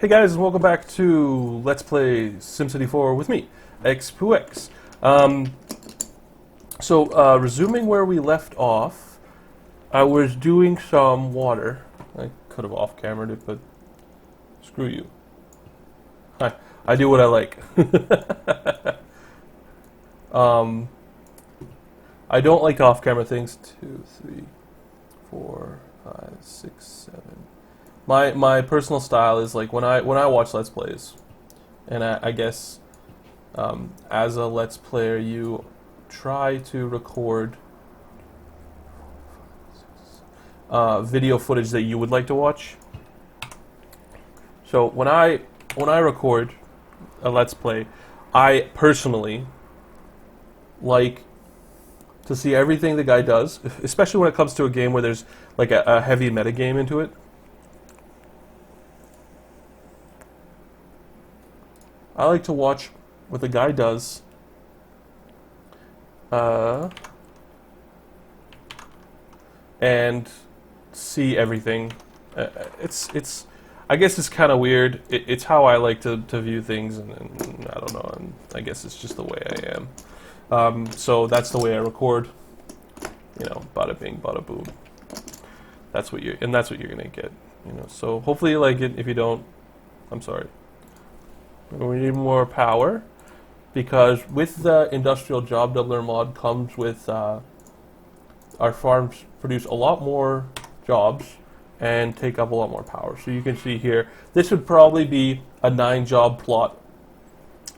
Hey guys, and welcome back to Let's Play SimCity 4 with me, X2X. Resuming where we left off, I was doing some water. I could have off-cameraed it, but screw you. I do what I like. I don't like off-camera things. 2, 3, 4, 5, 6, 7. My personal style is like when I watch Let's Plays, and I guess as a Let's Player you try to record video footage that you would like to watch. So when I record a Let's Play, I personally like to see everything the guy does, especially when it comes to a game where there's like a heavy metagame into it. I like to watch what the guy does and see everything. It's I guess it's kind of weird. It's how I like to view things, and I don't know. And I guess it's just the way I am. So that's the way I record. You know, bada bing, bada boom. That's what you're gonna get. You know. So hopefully you like it. If you don't, I'm sorry. We need more power, because with the industrial job doubler mod comes with our farms produce a lot more jobs and take up a lot more power. So you can see here, this would probably be a 9-job plot,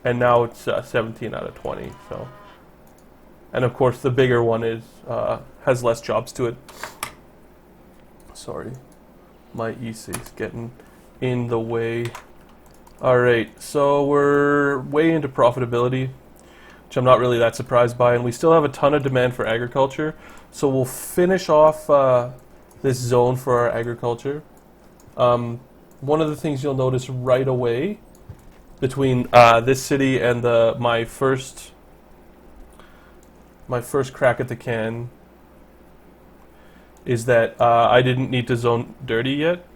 and now it's 17 out of 20. So, and of course the bigger one is has less jobs to it. Sorry, my EC is getting in the way. Alright, so we're way into profitability, which I'm not really that surprised by, and we still have a ton of demand for agriculture, so we'll finish off this zone for our agriculture. One of the things you'll notice right away between this city and my first crack at the can is that I didn't need to zone dirty yet.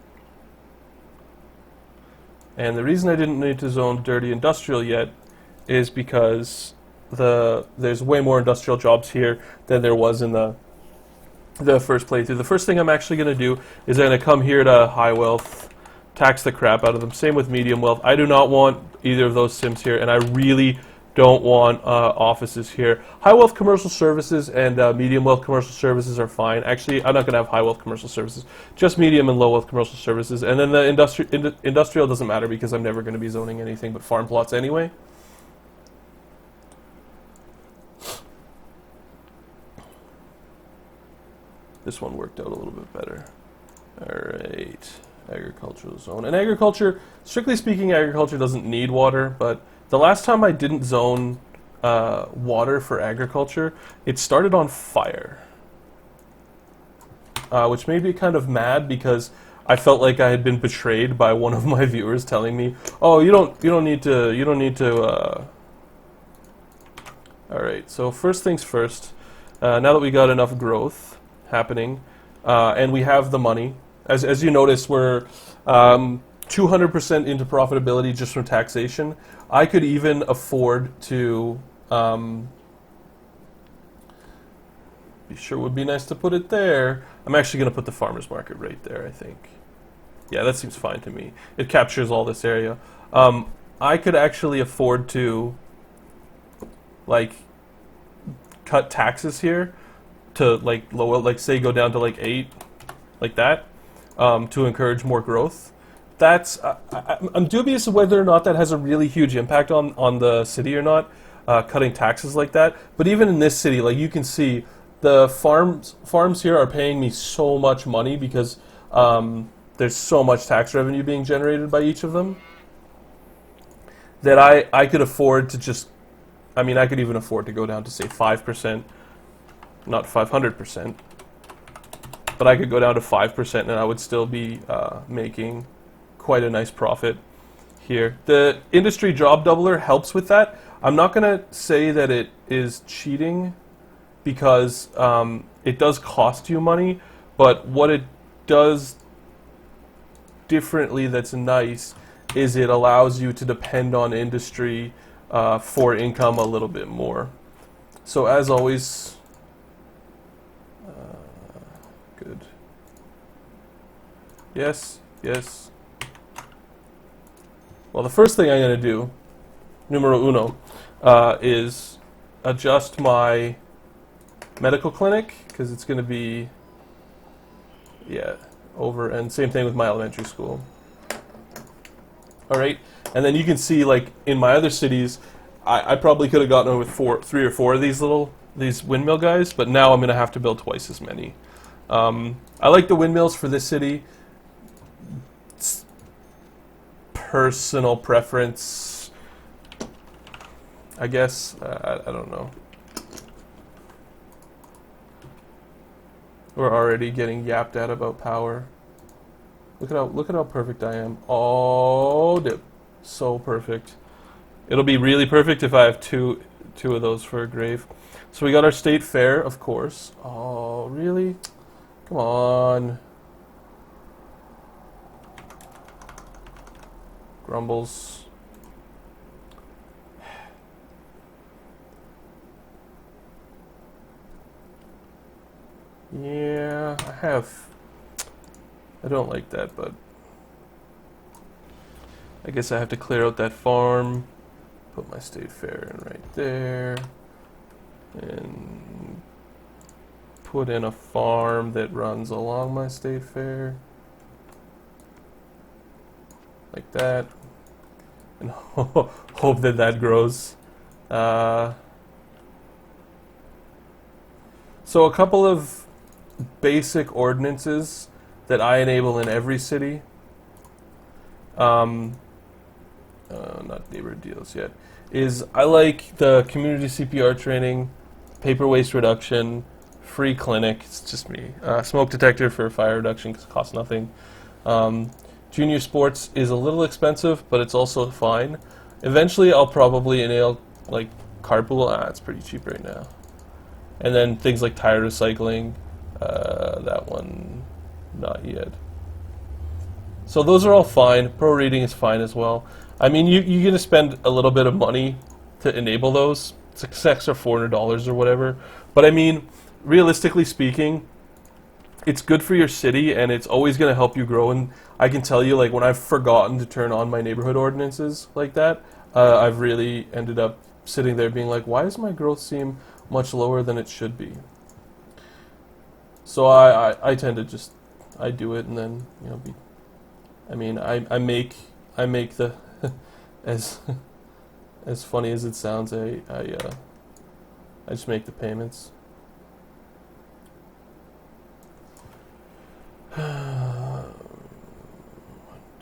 And the reason I didn't need to zone dirty industrial yet is because there's way more industrial jobs here than there was in the first playthrough. The first thing I'm actually going to do is I'm going to come here to high wealth, tax the crap out of them. Same with medium wealth. I do not want either of those sims here, and I really don't want offices here. High wealth commercial services and medium wealth commercial services are fine. Actually, I'm not going to have high wealth commercial services, just medium and low wealth commercial services. And then the industrial doesn't matter, because I'm never going to be zoning anything but farm plots anyway. This one worked out a little bit better. Alright, agricultural zone. And agriculture, strictly speaking, agriculture doesn't need water, but the last time I didn't zone water for agriculture, it started on fire, which made me kind of mad, because I felt like I had been betrayed by one of my viewers telling me, "Oh, you don't need to." All right. So first things first. Now that we got enough growth happening, and we have the money, as you notice, we're 200% into profitability just from taxation. I could even afford to, be sure it would be nice to put it there. I'm actually going to put the farmer's market right there, I think. Yeah, that seems fine to me. It captures all this area. I could actually afford to, like, cut taxes here to, like, lower, like, say, go down to, like, 8, like that, to encourage more growth. That's I'm dubious of whether or not that has a really huge impact on the city or not, cutting taxes like that. But even in this city, like, you can see, the farms here are paying me so much money, because there's so much tax revenue being generated by each of them, that I could afford to just, I mean, I could even afford to go down to, say, 5%, not 500%, but I could go down to 5%, and I would still be making quite a nice profit here. The industry job doubler helps with that. I'm not going to say that it is cheating, because it does cost you money, but what it does differently that's nice is it allows you to depend on industry for income a little bit more. So as always, good. Yes, yes. Well, the first thing I'm going to do, numero uno, is adjust my medical clinic, because it's going to be, yeah, over, and same thing with my elementary school. All right, and then you can see, like, in my other cities, I probably could have gotten away with 3 or 4 of these windmill guys, but now I'm going to have to build twice as many. I like the windmills for this city. It's personal preference, I guess. I don't know. We're already getting yapped at about power. Look at how perfect I am. Oh, dude, so perfect. It'll be really perfect if I have two of those for a grave. So we got our state fair, of course. Oh, really? Come on. Grumbles. Yeah, I don't like that, but I guess I have to clear out that farm, put my state fair in right there, and put in a farm that runs along my state fair, like that, and hope that grows. So a couple of basic ordinances that I enable in every city. Not neighborhood deals yet. Is I like the community CPR training, paper waste reduction, free clinic. It's just me. Smoke detector for fire reduction because it costs nothing. Junior sports is a little expensive, but it's also fine. Eventually, I'll probably enable like carpool. It's pretty cheap right now. And then things like tire recycling. That one, not yet. So those are all fine. Pro rating is fine as well. I mean, you're going to spend a little bit of money to enable those. It's like extra $400 or whatever. But I mean, realistically speaking, it's good for your city, and it's always going to help you grow. And I can tell you, like, when I've forgotten to turn on my neighborhood ordinances like that, I've really ended up sitting there being like, why does my growth seem much lower than it should be? So I tend to just, I do it, and then, you know, I make the as funny as it sounds, I just make the payments. 1,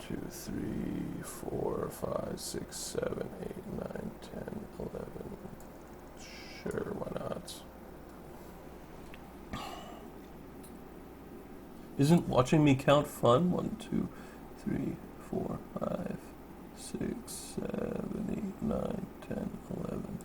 2, 3, 4, 5, 6, 7, 8, 9, 10, 11. Sure, why not? Isn't watching me count fun? 1, 2, 3, 4, 5, 6, 7, 8, 9, 10, 11.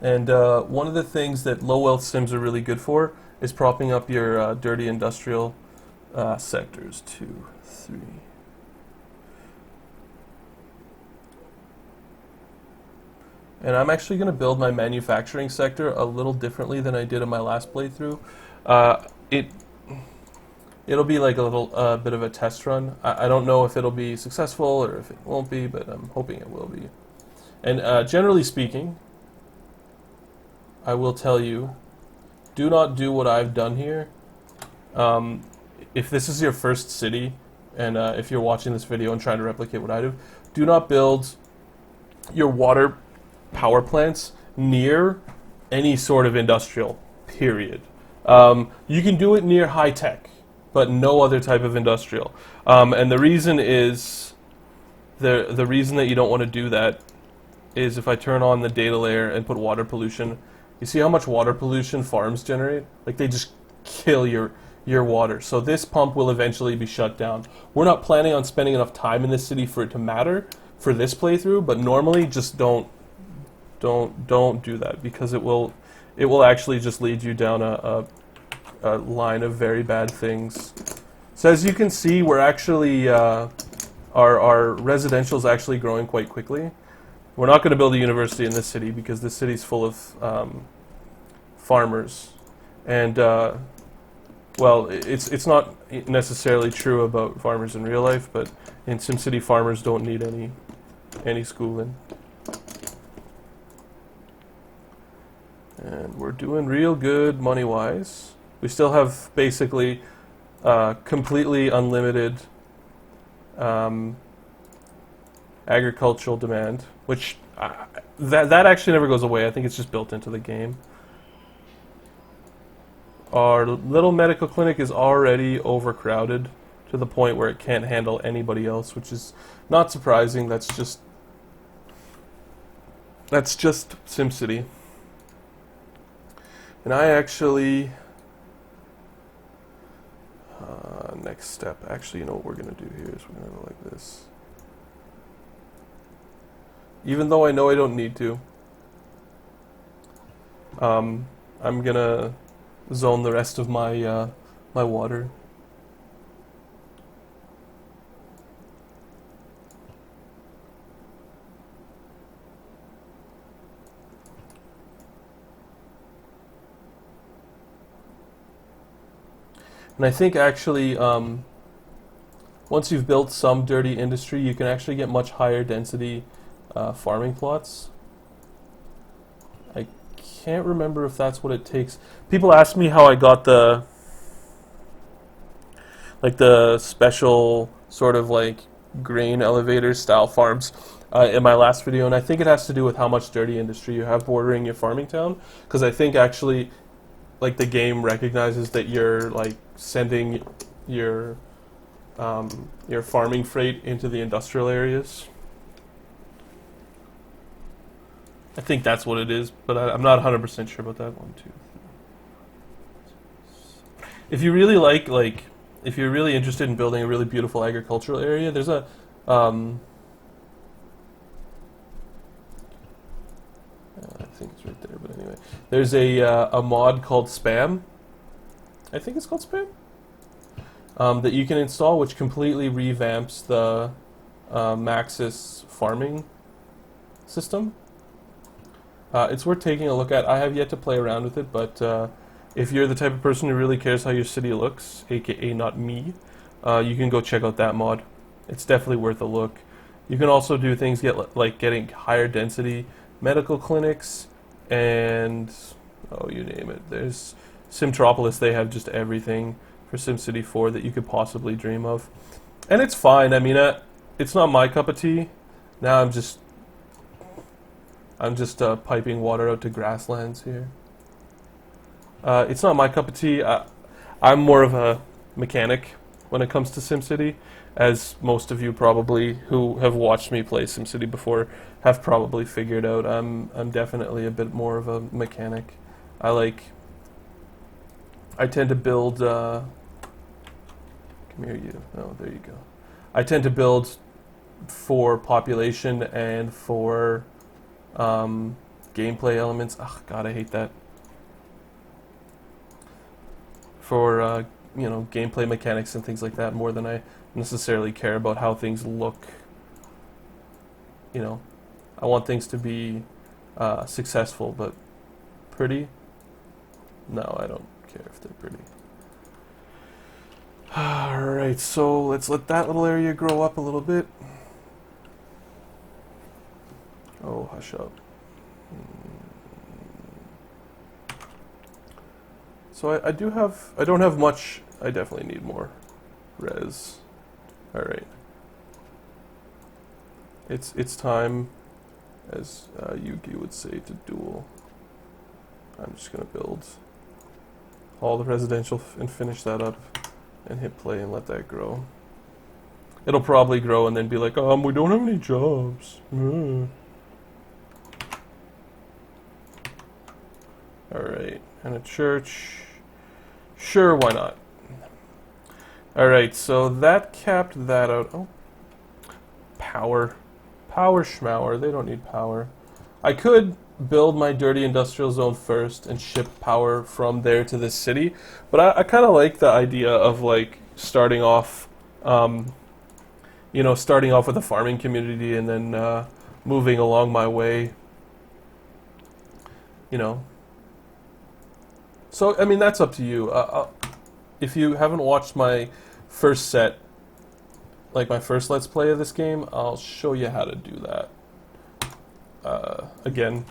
And one of the things that low wealth sims are really good for is propping up your dirty industrial sectors. 2, 3. And I'm actually going to build my manufacturing sector a little differently than I did in my last playthrough. It'll be like a little bit of a test run. I don't know if it'll be successful or if it won't be, but I'm hoping it will be. And generally speaking, I will tell you, do not do what I've done here. If this is your first city, and if you're watching this video and trying to replicate what I do not build your water power plants near any sort of industrial, period. You can do it near high tech, but no other type of industrial. And the reason is, the reason that you don't want to do that is if I turn on the data layer and put water pollution, you see how much water pollution farms generate? Like, they just kill your water. So this pump will eventually be shut down. We're not planning on spending enough time in this city for it to matter for this playthrough, but normally just don't Don't do that, because it will actually just lead you down a line of very bad things. So as you can see, we're actually our residential is actually growing quite quickly. We're not going to build a university in this city because this city's full of farmers, and well, it's not necessarily true about farmers in real life, but in SimCity, farmers don't need any schooling. And we're doing real good money-wise. We still have basically completely unlimited agricultural demand, which that actually never goes away. I think it's just built into the game. Our little medical clinic is already overcrowded to the point where it can't handle anybody else, which is not surprising. That's just SimCity. And I actually next step. Actually, you know what we're gonna do here is we're gonna go like this. Even though I know I don't need to, I'm gonna zone the rest of my my water. And I think actually, once you've built some dirty industry, you can actually get much higher density farming plots. I can't remember if that's what it takes. People ask me how I got the special sort of like grain elevator style farms in my last video, and I think it has to do with how much dirty industry you have bordering your farming town, because I think actually like the game recognizes that you're like sending your farming freight into the industrial areas. I think that's what it is, but I'm not 100% sure about that one too. If you really if you're really interested in building a really beautiful agricultural area, there's a I think it's right there, but anyway, there's a mod called Spam. I think it's called Spam. That you can install, which completely revamps the Maxis farming system. It's worth taking a look at. I have yet to play around with it, but if you're the type of person who really cares how your city looks, aka not me, you can go check out that mod. It's definitely worth a look. You can also do things like getting higher density medical clinics, and oh, you name it. There's Simtropolis. They have just everything for SimCity 4 that you could possibly dream of, and it's fine. I mean, it's not my cup of tea. Now I'm just piping water out to grasslands here. It's not my cup of tea. I'm more of a mechanic when it comes to SimCity, as most of you probably who have watched me play SimCity before have probably figured out. I'm definitely a bit more of a mechanic. I tend to build. Come here, you. Oh, there you go. I tend to build for population and for gameplay elements. Oh God, I hate that. For gameplay mechanics and things like that, more than I necessarily care about how things look. I want things to be successful, but pretty. No, I don't care if they're pretty. Alright, so let's let that little area grow up a little bit. Oh, hush up. So I don't have much. I definitely need more res. Alright. It's time, as Yugi would say, to duel. I'm just gonna build all the residential and finish that up and hit play and let that grow. It'll probably grow and then be like, we don't have any jobs. Alright, and a church. Sure, why not? Alright, so that capped that out. Oh. Power. Power schmower. They don't need power. I could build my dirty industrial zone first and ship power from there to this city. But I kind of like the idea of like starting off, starting off with a farming community and then moving along my way. So I mean that's up to you. If you haven't watched my first set, like my first Let's Play of this game, I'll show you how to do that. Again,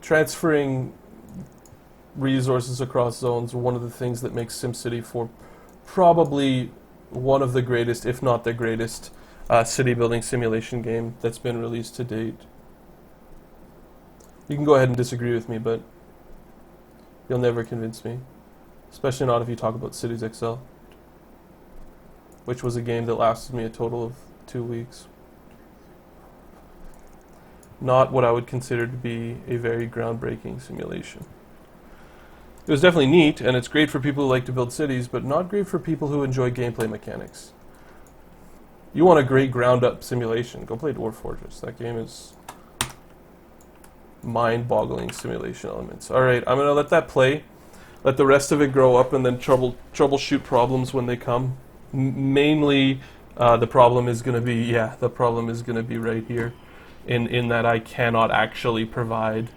transferring resources across zones are one of the things that makes SimCity 4 probably one of the greatest, if not the greatest, city building simulation game that's been released to date. You can go ahead and disagree with me, but you'll never convince me. Especially not if you talk about Cities XL, which was a game that lasted me a total of 2 weeks. Not what I would consider to be a very groundbreaking simulation. It was definitely neat, and it's great for people who like to build cities, but not great for people who enjoy gameplay mechanics. You want a great ground-up simulation, go play Dwarf Fortress. That game is mind-boggling simulation elements. Alright, I'm going to let that play. Let the rest of it grow up and then troubleshoot problems when they come. Mainly, the problem is going to be, right here. In that I cannot actually provide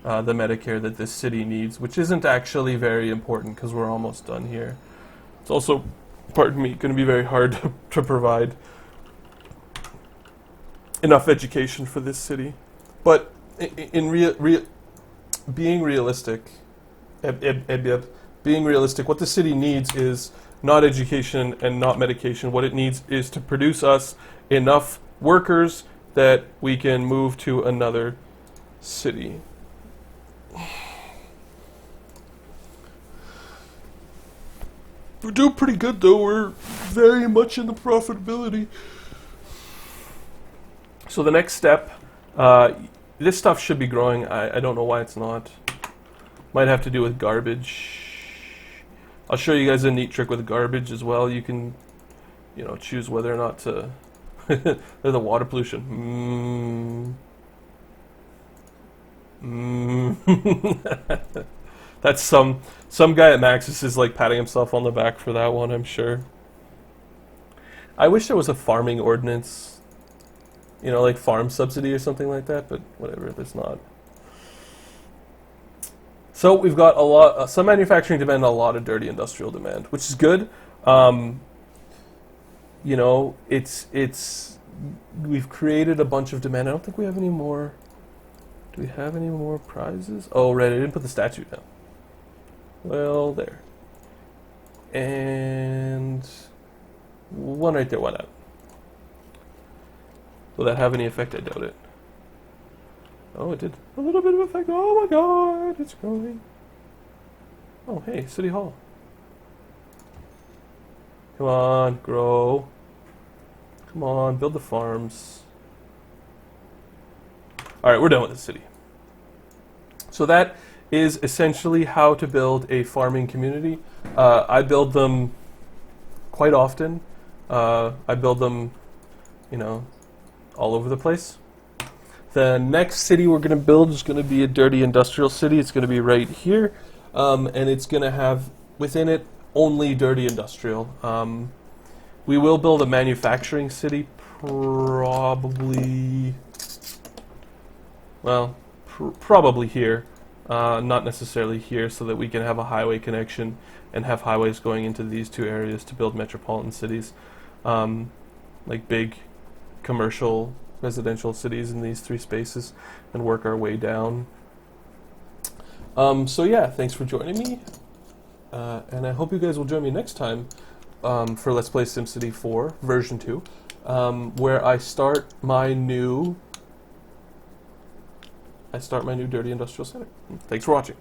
the Medicare that this city needs, which isn't actually very important because we're almost done here. It's also, pardon me, going to be very hard to provide enough education for this city. But being realistic, what the city needs is not education and not medication. What it needs is to produce us enough workers that we can move to another city. We're doing pretty good though, we're very much in the profitability. So the next step, this stuff should be growing, I don't know why it's not. Might have to do with garbage. I'll show you guys a neat trick with garbage as well. You can, choose whether or not to the water pollution. That's some guy at Maxis is like patting himself on the back for that one, I'm sure. I wish there was a farming ordinance, like farm subsidy or something like that, but whatever, there's not. So we've got some manufacturing demand and a lot of dirty industrial demand, which is good. We've created a bunch of demand. I don't think we have any more. Do we have any more prizes? Oh, right, I didn't put the statue down. Well, there. And one right there, why not? Will that have any effect? I doubt it. Oh, it did. A little bit of effect. Oh my god, it's growing. Oh, hey, City Hall. Come on, grow. Come on, build the farms. Alright, we're done with the city. So that is essentially how to build a farming community. I build them quite often. I build them, all over the place. The next city we're going to build is going to be a dirty industrial city. It's going to be right here. And it's going to have within it only dirty industrial. We will build a manufacturing city probably, probably here. Not necessarily here, so that we can have a highway connection and have highways going into these two areas to build metropolitan cities. Like big commercial residential cities in these three spaces, and work our way down. So yeah, thanks for joining me, and I hope you guys will join me next time for Let's Play SimCity 4 version 2, where I start my new dirty industrial center. Thanks for watching.